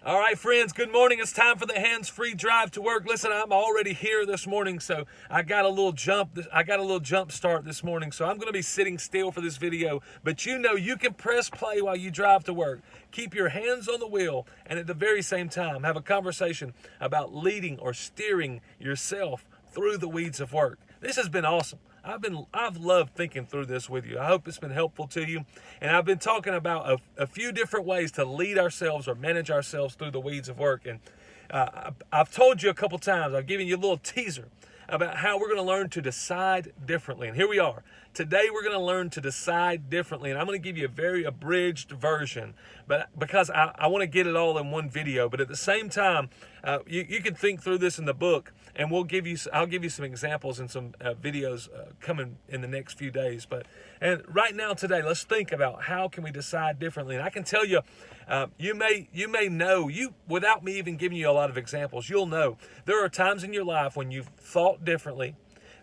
All right, friends, good morning. It's time for the hands-free drive to work. Listen, I'm already here this morning, so I got a little jump start this morning, so I'm going to be sitting still for this video. But you can press play while you drive to work. Keep your hands on the wheel, and at the very same time, have a conversation about leading or steering yourself through the weeds of work. This has been awesome. I've loved thinking through this with you. I hope it's been helpful to you. And I've been talking about a few different ways to lead ourselves or manage ourselves through the weeds of work. And I've told you a couple times, I've given you a little teaser about how we're going to learn to decide differently. And here we are. Today we're going to learn to decide differently. And I'm going to give you a very abridged version, but because I want to get it all in one video. But at the same time, you can think through this in the book, and I'll give you some examples and some videos coming in the next few days. And right now today, let's think about how can we decide differently. And I can tell you, you may know, without me even giving you a lot of examples, you'll know there are times in your life when you've thought differently.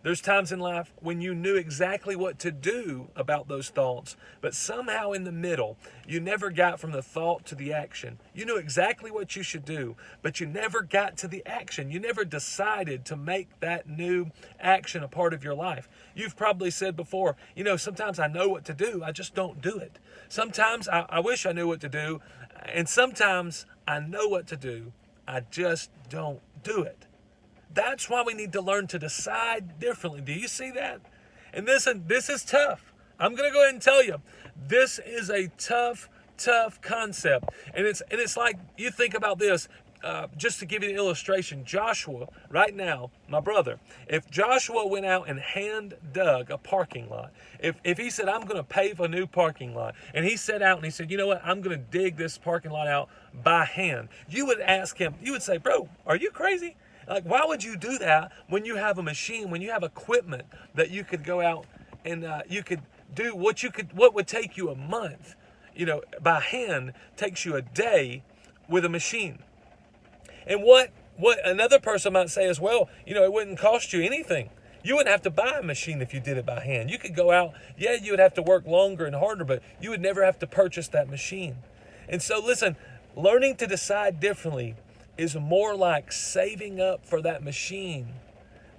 There's times in life when you knew exactly what to do about those thoughts, but somehow in the middle, you never got from the thought to the action. You knew exactly what you should do, but you never got to the action. You never decided to make that new action a part of your life. You've probably said before, sometimes I know what to do, I just don't do it. Sometimes I wish I knew what to do, and sometimes I know what to do, I just don't do it. That's why we need to learn to decide differently. Do you see that? And this is tough. I'm going to go ahead and tell you, this is a tough concept. And it's like, you think about this, just to give you an illustration, Joshua, right now, my brother, if Joshua went out and hand dug a parking lot, if he said, I'm going to pave a new parking lot, and he set out and he said, you know what, I'm going to dig this parking lot out by hand, you would ask him, you would say, bro, are you crazy? Like, why would you do that when you have a machine, when you have equipment that you could go out and you could do what would take you a month, by hand, takes you a day with a machine. And what another person might say as well, it wouldn't cost you anything. You wouldn't have to buy a machine if you did it by hand. You could go out, you would have to work longer and harder, but you would never have to purchase that machine. And so listen, learning to decide differently is more like saving up for that machine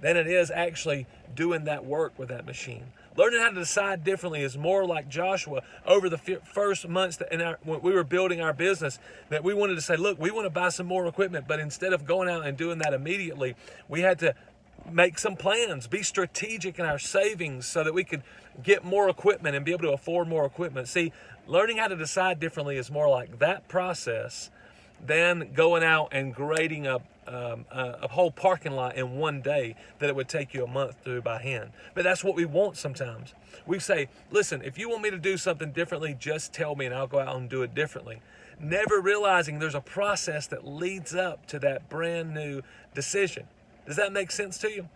than it is actually doing that work with that machine. Learning how to decide differently is more like Joshua over the first months when we were building our business, that we wanted to say, look, we want to buy some more equipment, but instead of going out and doing that immediately, we had to make some plans, be strategic in our savings so that we could get more equipment and be able to afford more equipment. See, learning how to decide differently is more like that process than going out and grading a whole parking lot in one day that it would take you a month to do by hand. But that's what we want sometimes. We say, listen, if you want me to do something differently, just tell me and I'll go out and do it differently. Never realizing there's a process that leads up to that brand new decision. Does that make sense to you?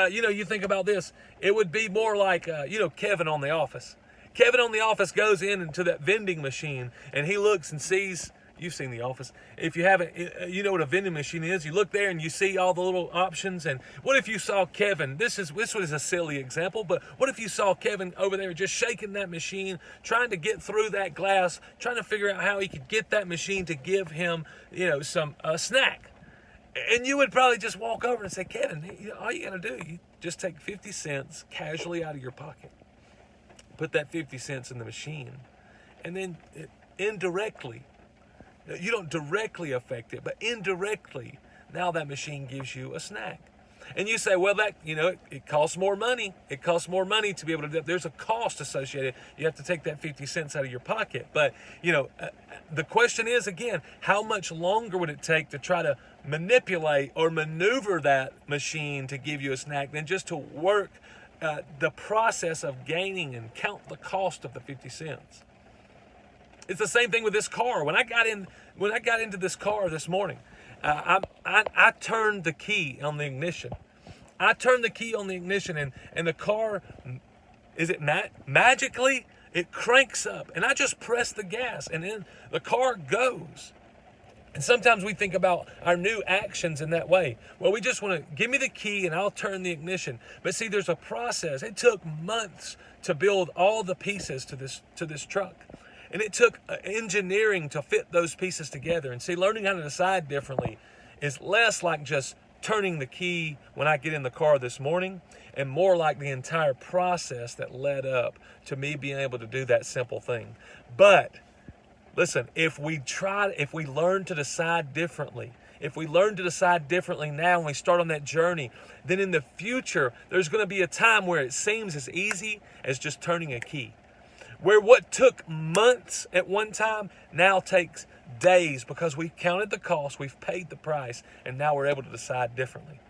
You think about this. It would be more like, Kevin on The Office. Kevin on The Office goes into that vending machine and he looks and sees. You've seen The Office. If you haven't, you know what a vending machine is. You look there and you see all the little options. And what if you saw Kevin? This was a silly example, but what if you saw Kevin over there just shaking that machine, trying to get through that glass, trying to figure out how he could get that machine to give him, some snack. And you would probably just walk over and say, Kevin, all you got to do, you just take 50 cents casually out of your pocket, put that 50 cents in the machine, and then indirectly, you don't directly affect it, but indirectly, now that machine gives you a snack. And you say, well, that, it costs more money. It costs more money to be able to do that. There's a cost associated. You have to take that 50 cents out of your pocket. But, the question is, again, how much longer would it take to try to manipulate or maneuver that machine to give you a snack than just to work the process of gaining and count the cost of the 50 cents? It's the same thing with this car. When I got into this car this morning, I turned the key on the ignition. I turned the key on the ignition, and the car, magically, it cranks up. And I just press the gas, and then the car goes. And sometimes we think about our new actions in that way. Well, we just want to give me the key and I'll turn the ignition. But see, there's a process. It took months to build all the pieces to this truck. And it took engineering to fit those pieces together. And see, learning how to decide differently is less like just turning the key when I get in the car this morning, and more like the entire process that led up to me being able to do that simple thing. But listen, if we learn to decide differently, if we learn to decide differently now and we start on that journey, then in the future, there's going to be a time where it seems as easy as just turning a key. Where what took months at one time now takes days, because we've counted the cost, we've paid the price, and now we're able to decide differently.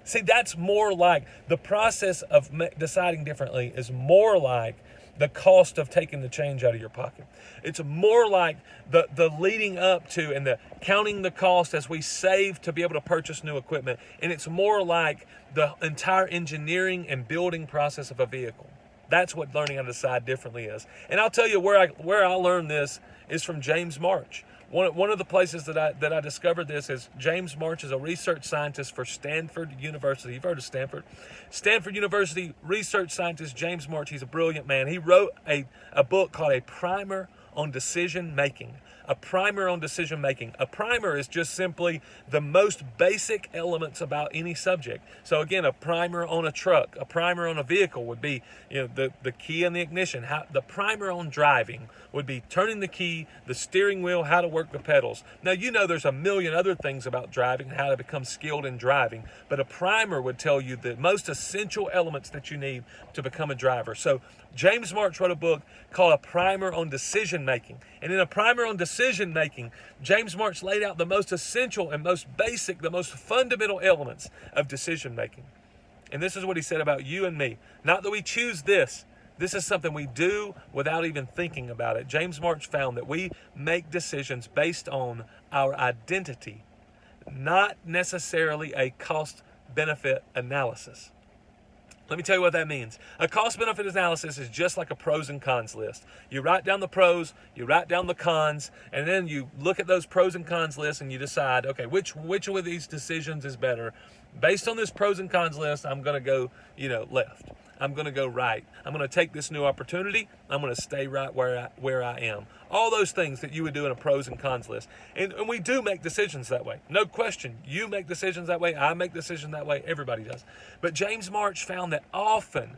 See, that's more like the process of deciding differently is more like the cost of taking the change out of your pocket. It's more like the leading up to and the counting the cost as we save to be able to purchase new equipment. And it's more like the entire engineering and building process of a vehicle. That's what learning how to decide differently is. And I'll tell you where I learned this is from James March. One of the places that I discovered this is James March is a research scientist for Stanford University. You've heard of Stanford? Stanford University research scientist James March. He's a brilliant man. He wrote a book called A Primer on Decision Making. A primer on decision making. A primer is just simply the most basic elements about any subject. So again, a primer on a truck, a primer on a vehicle would be, the key and the ignition. The primer on driving would be turning the key, the steering wheel, how to work the pedals. Now, there's a million other things about driving and how to become skilled in driving, but a primer would tell you the most essential elements that you need to become a driver. So James March wrote a book called A Primer on Decision Making. And in A Primer on Decision Making, James March laid out the most essential and most basic, the most fundamental elements of decision making. And this is what he said about you and me. Not that we choose this. This is something we do without even thinking about it. James March found that we make decisions based on our identity, not necessarily a cost-benefit analysis. Let me tell you what that means. A cost-benefit analysis is just like a pros and cons list. You write down the pros, you write down the cons, and then you look at those pros and cons lists and you decide, okay, which of these decisions is better? Based on this pros and cons list, I'm going to go, left. I'm going to go right. I'm going to take this new opportunity. I'm going to stay right where I am. All those things that you would do in a pros and cons list. And we do make decisions that way. No question. You make decisions that way. I make decisions that way. Everybody does. But James March found that often,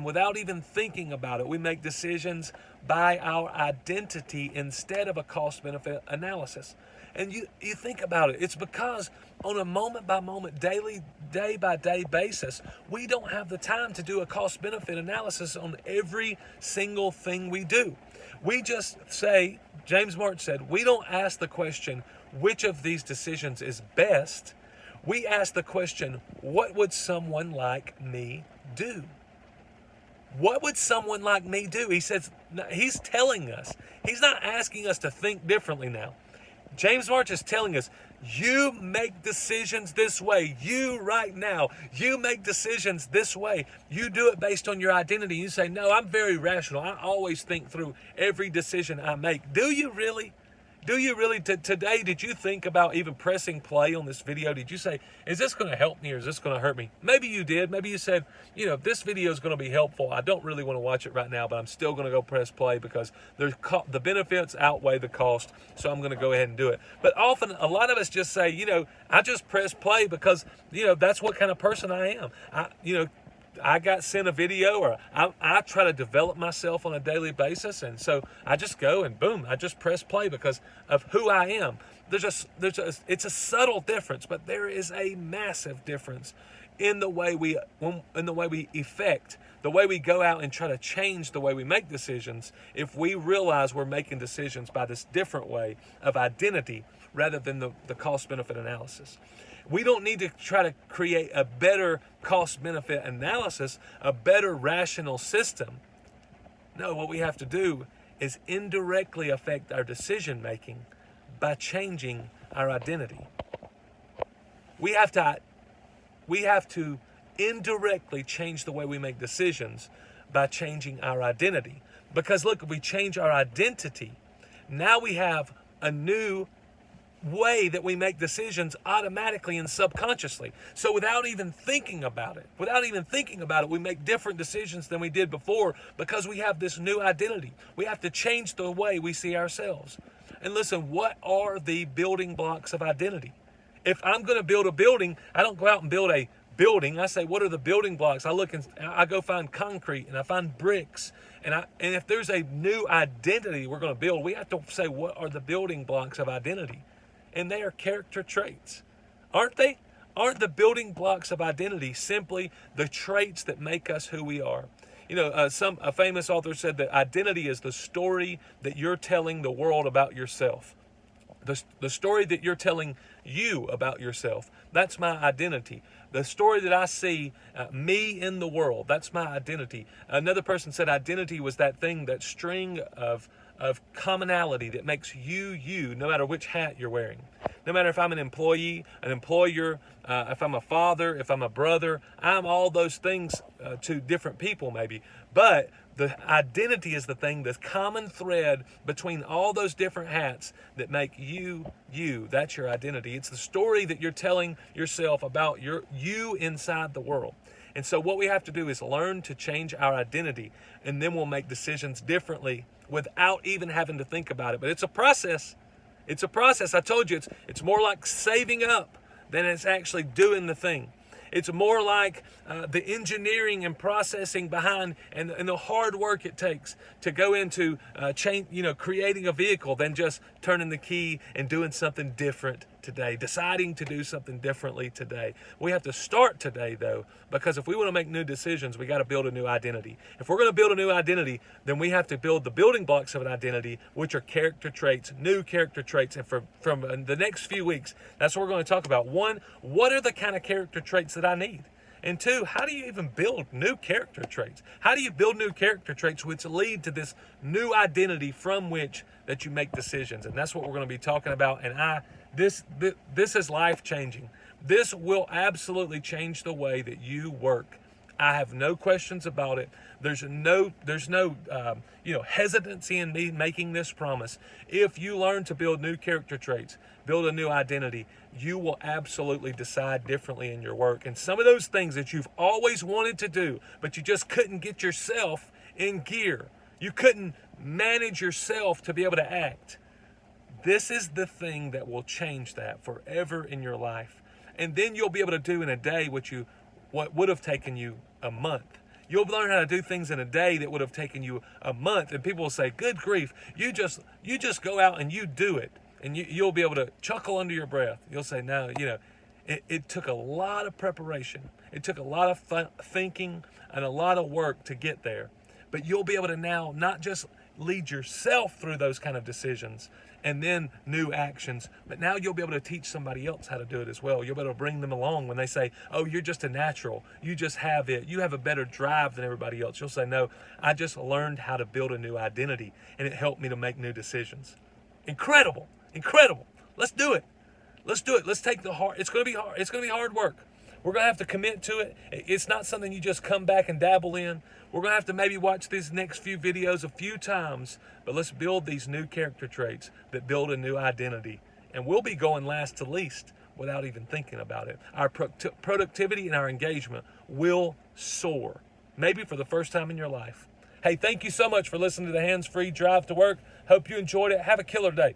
without even thinking about it, we make decisions by our identity instead of a cost-benefit analysis. And you think about it, it's because on a moment-by-moment, day-by-day basis, we don't have the time to do a cost-benefit analysis on every single thing we do. We just say, James March said, we don't ask the question, which of these decisions is best? We ask the question, what would someone like me do? What would someone like me do? He says, he's telling us, he's not asking us to think differently now. James March is telling us, you make decisions this way. You right now, you make decisions this way. You do it based on your identity. You say, no, I'm very rational. I always think through every decision I make. Do you really? Do you really? Today, did you think about even pressing play on this video? Did you say, is this going to help me or is this going to hurt me? Maybe you did. Maybe you said, this video is going to be helpful. I don't really want to watch it right now, but I'm still going to go press play because the benefits outweigh the cost, so I'm going to go ahead and do it. But often, a lot of us just say, I just press play because, that's what kind of person I am. I got sent a video, or I try to develop myself on a daily basis, and so I just go and boom, I just press play because of who I am. It's a subtle difference, but there is a massive difference in the way we effect, the way we go out and try to change the way we make decisions. If we realize we're making decisions by this different way of identity rather than the cost-benefit analysis. We don't need to try to create a better cost-benefit analysis, a better rational system. No, what we have to do is indirectly affect our decision-making by changing our identity. We have to indirectly change the way we make decisions by changing our identity. Because look, if we change our identity, now we have a new way that we make decisions automatically and subconsciously. So without even thinking about it, we make different decisions than we did before because we have this new identity. We have to change the way we see ourselves. And listen, what are the building blocks of identity? If I'm going to build a building, I don't go out and build a building. I say, what are the building blocks? I go find concrete and I find bricks. And if there's a new identity we're going to build, we have to say, what are the building blocks of identity? And they are character traits, aren't they? Aren't the building blocks of identity simply the traits that make us who we are? You know, a famous author said that identity is the story that you're telling the world about yourself. The story that you're telling you about yourself, that's my identity. The story that I see me in the world, that's my identity. Another person said identity was that thing, that string of commonality that makes you, no matter which hat you're wearing. No matter if I'm an employee, an employer, if I'm a father, if I'm a brother, I'm all those things to different people maybe. But the identity is the thing, the common thread between all those different hats that make you. That's your identity. It's the story that you're telling yourself about you inside the world. And so what we have to do is learn to change our identity, and then we'll make decisions differently without even having to think about it. But it's a process. It's a process. I told you, it's more like saving up than it's actually doing the thing. It's more like the engineering and processing behind and the hard work it takes to go into creating a vehicle than just turning the key and doing something different today, deciding to do something differently today. We have to start today, though, because if we want to make new decisions, we got to build a new identity. If we're going to build a new identity, then we have to build the building blocks of an identity, which are character traits, new character traits. And from the next few weeks, that's what we're going to talk about. One, what are the kind of character traits that I need? And two, how do you even build new character traits? How do you build new character traits which lead to this new identity from which that you make decisions? And that's what we're going to be talking about. And this is life-changing. This will absolutely change the way that you work. I have no questions about it. There's no hesitancy in me making this promise. If you learn to build new character traits, build a new identity, you will absolutely decide differently in your work. And some of those things that you've always wanted to do, but you just couldn't get yourself in gear. You couldn't manage yourself to be able to act. This is the thing that will change that forever in your life. And then you'll be able to do in a day what would have taken you a month. You'll learn how to do things in a day that would have taken you a month. And people will say, good grief, you just go out and you do it. And you'll be able to chuckle under your breath. You'll say, no, it took a lot of preparation. It took a lot of thinking and a lot of work to get there. But you'll be able to now not just lead yourself through those kind of decisions and then new actions, but now you'll be able to teach somebody else how to do it as well. You'll be able to bring them along when they say, oh, you're just a natural. You just have it. You have a better drive than everybody else. You'll say, no, I just learned how to build a new identity, and it helped me to make new decisions. Incredible. Incredible. Let's do it. Let's do it. Let's take the hard. It's going to be hard. It's going to be hard work. We're going to have to commit to it. It's not something you just come back and dabble in. We're going to have to maybe watch these next few videos a few times, but let's build these new character traits that build a new identity. And we'll be going last to least without even thinking about it. Our productivity and our engagement will soar, maybe for the first time in your life. Hey, thank you so much for listening to the Hands Free Drive to Work. Hope you enjoyed it. Have a killer day.